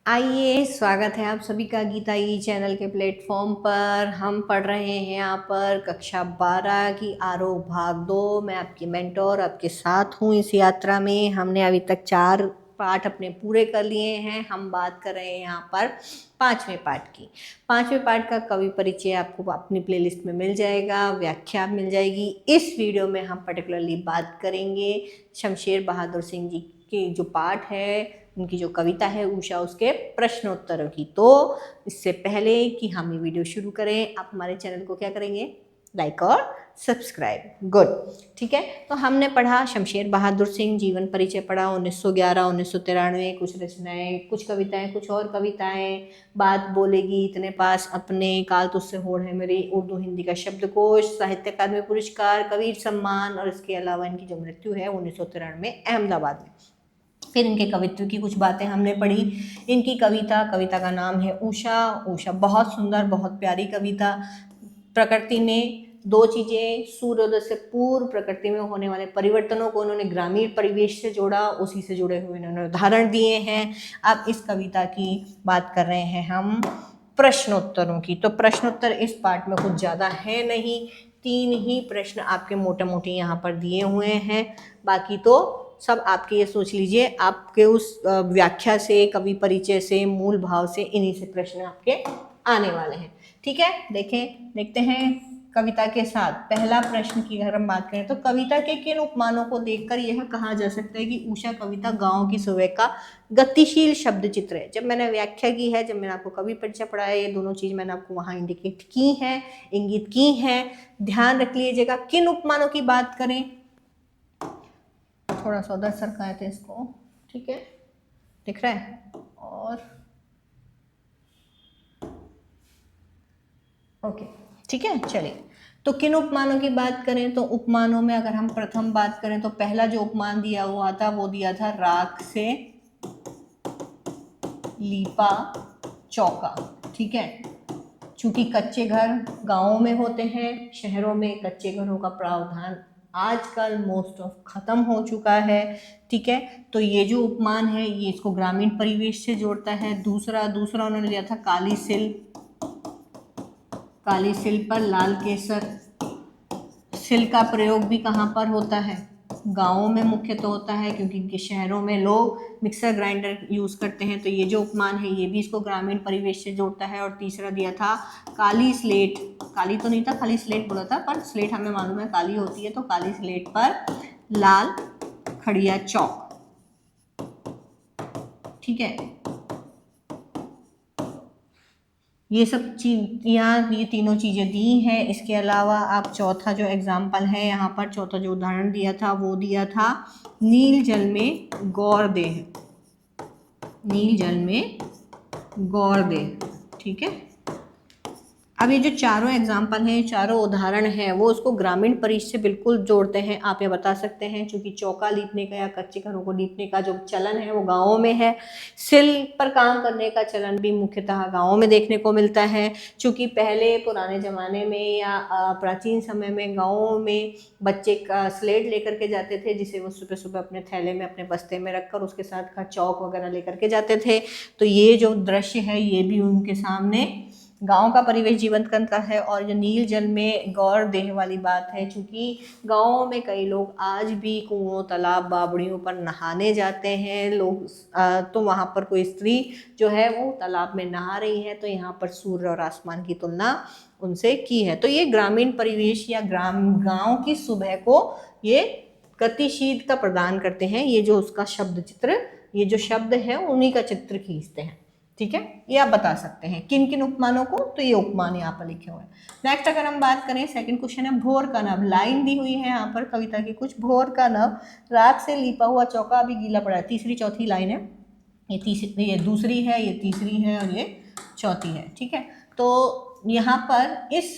आइए, स्वागत है आप सभी का गीता ई चैनल के प्लेटफॉर्म पर। हम पढ़ रहे हैं यहाँ पर कक्षा 12 की आरोह भाग 2। मैं आपकी मेंटोर आपके साथ हूँ इस यात्रा में। हमने अभी तक 4 पाठ अपने पूरे कर लिए हैं। हम बात कर रहे हैं यहाँ पर 5वें पाठ की। 5वें पाठ का कवि परिचय आपको अपनी प्लेलिस्ट में मिल जाएगा, व्याख्या मिल जाएगी। इस वीडियो में हम पर्टिकुलरली बात करेंगे शमशेर बहादुर सिंह जी के जो पाठ है, उनकी जो कविता है उषा, उसके प्रश्नोत्तरों की। तो इससे पहले कि हम ये वीडियो शुरू करें, आप हमारे चैनल को क्या करेंगे, लाइक और सब्सक्राइब। गुड, ठीक है। तो हमने पढ़ा शमशेर बहादुर सिंह, जीवन परिचय पढ़ा, 1911 1993, कुछ रचनाएं, कुछ कविताएं, कुछ और कविताएं, बात बोलेगी इतने पास अपने, काल तुझसे होड़ है मेरी, उर्दू हिंदी का शब्दकोश, साहित्य अकादमी पुरस्कार, कबीर सम्मान, और इसके अलावा इनकी जो मृत्यु है 1993 में अहमदाबाद में। फिर इनके कवित्व की कुछ बातें हमने पढ़ी। इनकी कविता का नाम है उषा। उषा बहुत सुंदर, बहुत प्यारी कविता। प्रकृति में 2 चीज़ें, सूर्योदय से पूर्व प्रकृति में होने वाले परिवर्तनों को उन्होंने ग्रामीण परिवेश से जोड़ा, उसी से जुड़े हुए इन्होंने उदाहरण दिए हैं। अब इस कविता की बात कर रहे हैं हम प्रश्नोत्तरों की। तो प्रश्नोत्तर इस पार्ट में कुछ ज़्यादा है नहीं, 3 ही प्रश्न आपके मोटे मोटे यहाँ पर दिए हुए हैं। बाकी तो सब आपके, ये सोच लीजिए आपके उस व्याख्या से, कवि परिचय से, मूल भाव से, इन्हीं से प्रश्न आपके आने वाले हैं। ठीक है, देखते हैं कविता के साथ। पहला प्रश्न की अगर हम बात करें तो कविता के किन उपमानों को देखकर यह कहा जा सकता है कि उषा कविता गांव की सुबह का गतिशील शब्द चित्र है। जब मैंने व्याख्या की है, जब मैंने आपको कवि परिचय पढ़ाया, ये दोनों चीज मैंने आपको वहां इंडिकेट की है, इंगित की है। ध्यान रख लीजिएगा किन उपमानों की बात करें। थोड़ा सा उधर सरकाए थे इसको, ठीक है, दिख रहा है। और ओके, ठीक है, चलिए। तो किन उपमानों की बात करें तो उपमानों में अगर हम प्रथम बात करें तो पहला जो उपमान दिया हुआ था वो दिया था राख से लीपा चौका। ठीक है, चूंकि कच्चे घर गांवों में होते हैं, शहरों में कच्चे घरों का प्रावधान आजकल मोस्ट ऑफ खत्म हो चुका है। ठीक है, तो ये जो उपमान है ये इसको ग्रामीण परिवेश से जोड़ता है। दूसरा उन्होंने दिया था काली सिल पर लाल केसर। सिल का प्रयोग भी कहाँ पर होता है, गांवों में मुख्यतः होता है, क्योंकि शहरों में लोग मिक्सर ग्राइंडर यूज करते हैं। तो ये जो उपमान है ये भी इसको ग्रामीण परिवेश से जोड़ता है। और तीसरा दिया था काली स्लेट, काली तो नहीं था, खाली स्लेट बोला था, पर स्लेट हमें मालूम है काली होती है, तो काली स्लेट पर लाल खड़िया चौक। ठीक है, ये सब चीज यहाँ ये तीनों चीजें दी हैं। इसके अलावा आप चौथा जो एग्जाम्पल है यहाँ पर, चौथा जो उदाहरण दिया था वो दिया था नील जल में गौर देह। नील जल में गौर देह, ठीक है। अब ये जो चारों एग्जाम्पल हैं, चारों उदाहरण हैं, वो उसको ग्रामीण परिवेश से बिल्कुल जोड़ते हैं। आप ये बता सकते हैं क्योंकि चौका लीपने का या कच्चे घरों को लीपने का जो चलन है वो गाँवों में है। सिल पर काम करने का चलन भी मुख्यतः गाँवों में देखने को मिलता है। चूँकि पहले पुराने ज़माने में या प्राचीन समय में गाँवों में बच्चे का स्लेट लेकर के जाते थे, जिसे वो सुबह सुबह अपने थैले में, अपने बस्ते में रखकर उसके साथ का चौक वगैरह लेकर के जाते थे। तो ये जो दृश्य है ये भी उनके सामने गांव का परिवेश जीवंत करता है। और जो नील जल में गौर देह वाली बात है, चूंकि गाँवों में कई लोग आज भी कुओं, तालाब, बावड़ियों पर नहाने जाते हैं लोग, तो वहाँ पर कोई स्त्री जो है वो तालाब में नहा रही है, तो यहाँ पर सूर्य और आसमान की तुलना उनसे की है। तो ये ग्रामीण परिवेश या गाँव की सुबह को ये गतिशीलता प्रदान करते हैं। ये जो उसका शब्द चित्र, ये जो शब्द है उन्हीं का चित्र खींचते हैं। ठीक है, ये आप बता सकते हैं किन किन उपमानों को, तो ये उपमान यहाँ पर लिखे हुए हैं। नेक्स्ट अगर हम बात करें, सेकंड क्वेश्चन है भोर का नभ। लाइन दी हुई है यहाँ पर कविता की कुछ, भोर का नभ, राख से लीपा हुआ चौका अभी गीला पड़ा है। तीसरी चौथी लाइन है, ये तीसरी, ये दूसरी है, ये तीसरी है और ये चौथी है। ठीक है, तो यहाँ पर इस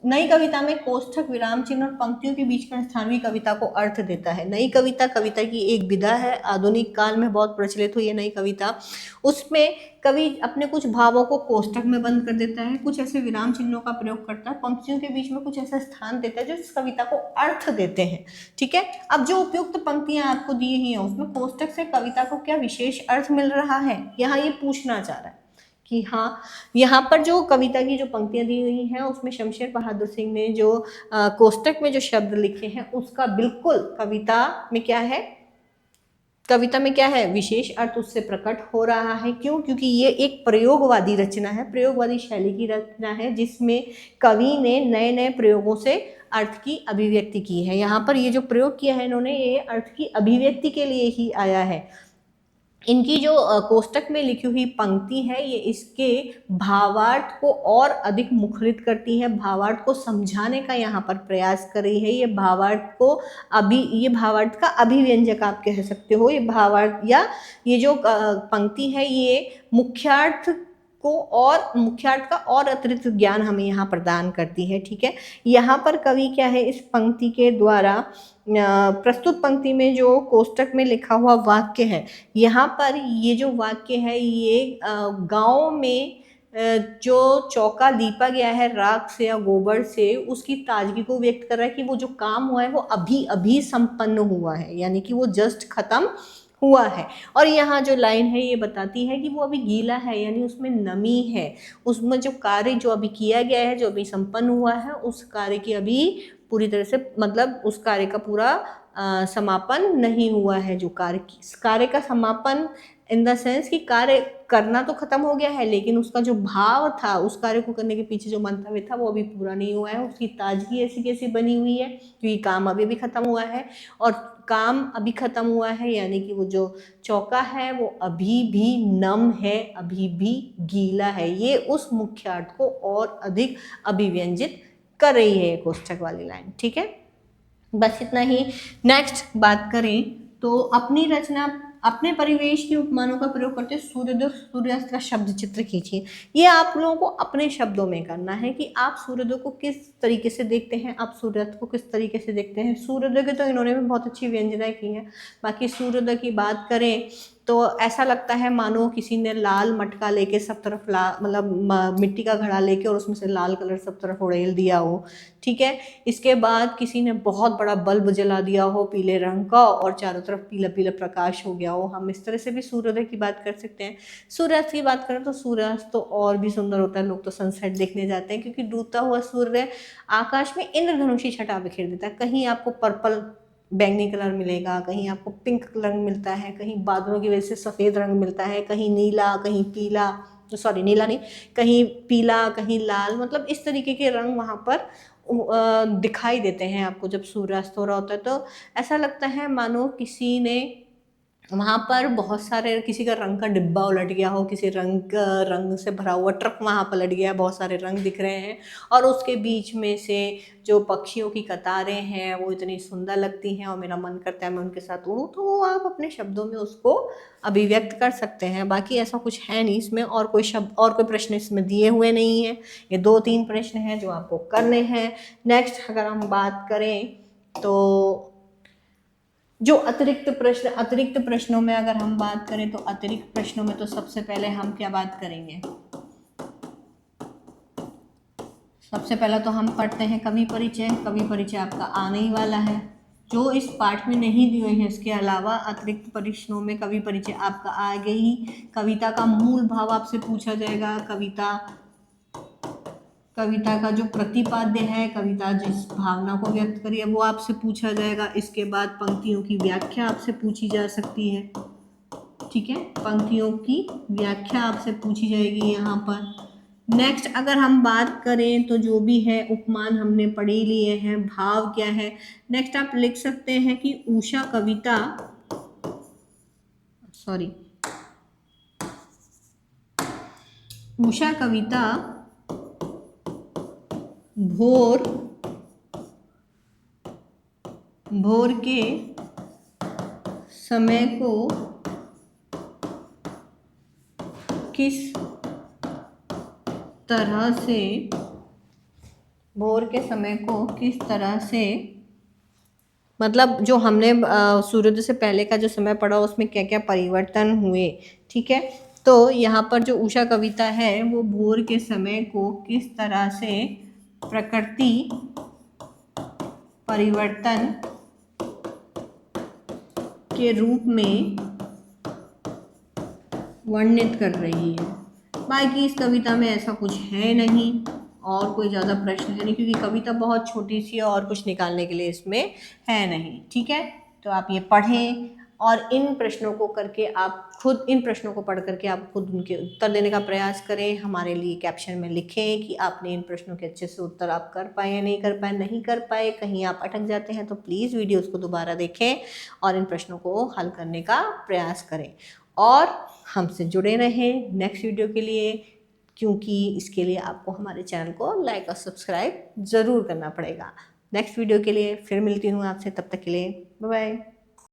नई कविता में कोष्ठक, विराम चिन्ह और पंक्तियों के बीच का स्थान भी कविता को अर्थ देता है। नई कविता कविता की एक विधा है, आधुनिक काल में बहुत प्रचलित हुई है नई कविता। उसमें कवि अपने कुछ भावों को कोष्ठक में बंद कर देता है, कुछ ऐसे विराम चिन्हों का प्रयोग करता है, पंक्तियों के बीच में कुछ ऐसा स्थान देता है जो इस कविता को अर्थ देते हैं। ठीक है, अब जो उपयुक्त पंक्तियां आपको दी ही हैं उसमें कोष्ठक से कविता को क्या विशेष अर्थ मिल रहा है, यहाँ ये पूछना चाह रहा है कि हाँ, यहाँ पर जो कविता की जो पंक्तियां दी हुई हैं उसमें शमशेर बहादुर सिंह ने जो कोष्ठक में जो शब्द लिखे हैं उसका बिल्कुल कविता में क्या है, कविता में क्या है, विशेष अर्थ उससे प्रकट हो रहा है। क्यों? क्योंकि ये एक प्रयोगवादी रचना है, प्रयोगवादी शैली की रचना है जिसमें कवि ने नए नए प्रयोगों से अर्थ की अभिव्यक्ति की है। यहाँ पर ये जो प्रयोग किया है इन्होंने, ये अर्थ की अभिव्यक्ति के लिए ही आया है। इनकी जो कोष्ठक में लिखी हुई पंक्ति है ये इसके भावार्थ को और अधिक मुखरित करती है, भावार्थ को समझाने का यहाँ पर प्रयास कर रही है। ये भावार्थ को ये भावार्थ का अभिव्यंजक आप कह सकते हो। ये भावार्थ या ये जो पंक्ति है ये मुख्यार्थ का और अतिरिक्त ज्ञान हमें यहाँ प्रदान करती है। ठीक है, यहाँ पर कवि क्या है, इस पंक्ति के द्वारा प्रस्तुत पंक्ति में जो कोष्ठक में लिखा हुआ वाक्य है, यहाँ पर ये जो वाक्य है ये गांव में जो चौका लीपा गया है राख से या गोबर से, उसकी ताजगी को व्यक्त कर रहा है कि वो जो काम हुआ है वो अभी अभी संपन्न हुआ है, यानी कि वो जस्ट खत्म हुआ है। और यहाँ जो लाइन है ये बताती है कि वो अभी गीला है, यानी उसमें नमी है, उसमें जो कार्य जो अभी किया गया है, जो अभी संपन्न हुआ है, उस कार्य की अभी पूरी तरह से मतलब उस कार्य का पूरा समापन नहीं हुआ है। जो कार्य का समापन इन द सेंस कि कार्य करना तो खत्म हो गया है, लेकिन उसका जो भाव था, उस कार्य को करने के पीछे जो मंतव्य था वो अभी पूरा नहीं हुआ है। उसकी ताजगी ऐसी कैसी बनी हुई है, क्योंकि काम अभी भी खत्म हुआ है, और काम अभी खत्म हुआ है यानी कि वो जो चौका है वो अभी भी नम है, अभी भी गीला है। ये उस मुख्यार्थ को और अधिक अभिव्यंजित कर रही है कोष्ठक वाली लाइन। ठीक है, बस इतना ही। नेक्स्ट बात करें तो अपनी रचना, अपने परिवेश के उपमानों का प्रयोग करते सूर्योदय सूर्यास्त का शब्द चित्र कीजिए। ये आप लोगों को अपने शब्दों में करना है कि आप सूर्योदय को किस तरीके से देखते हैं, आप सूर्यास्त को किस तरीके से देखते हैं। सूर्योदय की तो इन्होंने भी बहुत अच्छी व्यंजनाएं की हैं, बाकी सूर्योदय की बात करें तो ऐसा लगता है मानो किसी ने लाल मटका लेके सब तरफ मतलब मिट्टी का घड़ा लेके और उसमें से लाल कलर सब तरफ उड़ेल दिया हो। ठीक है, इसके बाद किसी ने बहुत बड़ा बल्ब जला दिया हो पीले रंग का और चारों तरफ पीला पीला प्रकाश हो गया हो। हम इस तरह से भी सूर्योदय की बात कर सकते हैं। सूर्यास्त की बात करें तो सूर्यास्त तो और भी सुंदर होता है, लोग तो सनसेट देखने जाते हैं, क्योंकि डूबता हुआ सूर्य आकाश में इंद्रधनुषी छटा बिखेर देता है। कहीं आपको पर्पल बैंगनी कलर मिलेगा, कहीं आपको पिंक रंग मिलता है, कहीं बादलों की वजह से सफ़ेद रंग मिलता है, कहीं नीला, कहीं पीला, सॉरी नीला नहीं, कहीं पीला, कहीं लाल, मतलब इस तरीके के रंग वहाँ पर दिखाई देते हैं आपको जब सूर्यास्त हो रहा होता है। तो ऐसा लगता है मानो किसी ने वहाँ पर बहुत सारे, किसी का रंग का डिब्बा उलट गया हो, किसी रंग से भरा हुआ ट्रक वहाँ पलट गया, बहुत सारे रंग दिख रहे हैं, और उसके बीच में से जो पक्षियों की कतारें हैं वो इतनी सुंदर लगती हैं और मेरा मन करता है मैं उनके साथ उड़ूँ। तो वो आप अपने शब्दों में उसको अभिव्यक्त कर सकते हैं। बाकी ऐसा कुछ है नहीं इसमें, और कोई शब्द और कोई प्रश्न इसमें दिए हुए नहीं हैं। ये 2-3 प्रश्न हैं जो आपको करने हैं। नेक्स्ट अगर हम बात करें तो जो अतिरिक्त प्रश्नों में अगर हम बात करें तो अतिरिक्त प्रश्नों में तो सबसे पहले हम क्या बात करेंगे, सबसे पहला तो हम पढ़ते हैं कवि परिचय। कवि परिचय आपका आने ही वाला है, जो इस पाठ में नहीं दिए हैं। इसके अलावा अतिरिक्त प्रश्नों में कवि परिचय आपका आगे ही, कविता का मूल भाव आपसे पूछा जाएगा, कविता का जो प्रतिपाद्य है, कविता जिस भावना को व्यक्त करी है वो आपसे पूछा जाएगा। इसके बाद पंक्तियों की व्याख्या आपसे पूछी जा सकती है। ठीक है, पंक्तियों की व्याख्या आपसे पूछी जाएगी यहाँ पर। नेक्स्ट अगर हम बात करें तो जो भी है उपमान हमने पढ़ ही लिए हैं, भाव क्या है। नेक्स्ट आप लिख सकते हैं कि उषा कविता भोर के समय को किस तरह से भोर के समय को किस तरह से, मतलब जो हमने सूर्योदय से पहले का जो समय पढ़ा उसमें क्या क्या परिवर्तन हुए, ठीक है। तो यहाँ पर जो उषा कविता है वो भोर के समय को किस तरह से प्रकृति परिवर्तन के रूप में वर्णित कर रही है। बाकी इस कविता में ऐसा कुछ है नहीं और कोई ज़्यादा प्रश्न है नहीं, क्योंकि कविता बहुत छोटी सी है और कुछ निकालने के लिए इसमें है नहीं, ठीक है। तो आप ये पढ़ें और इन प्रश्नों को करके आप खुद, इन प्रश्नों को पढ़ करके आप खुद उनके उत्तर देने का प्रयास करें। हमारे लिए कैप्शन में लिखें कि आपने इन प्रश्नों के अच्छे से उत्तर आप कर पाए या नहीं कर पाए। नहीं कर पाए, कहीं आप अटक जाते हैं तो प्लीज़ वीडियोज़ को दोबारा देखें और इन प्रश्नों को हल करने का प्रयास करें और हमसे जुड़े रहें नेक्स्ट वीडियो के लिए, क्योंकि इसके लिए आपको हमारे चैनल को लाइक और सब्सक्राइब ज़रूर करना पड़ेगा। नेक्स्ट वीडियो के लिए फिर मिलती हूँ आपसे, तब तक के लिए बाय बाय।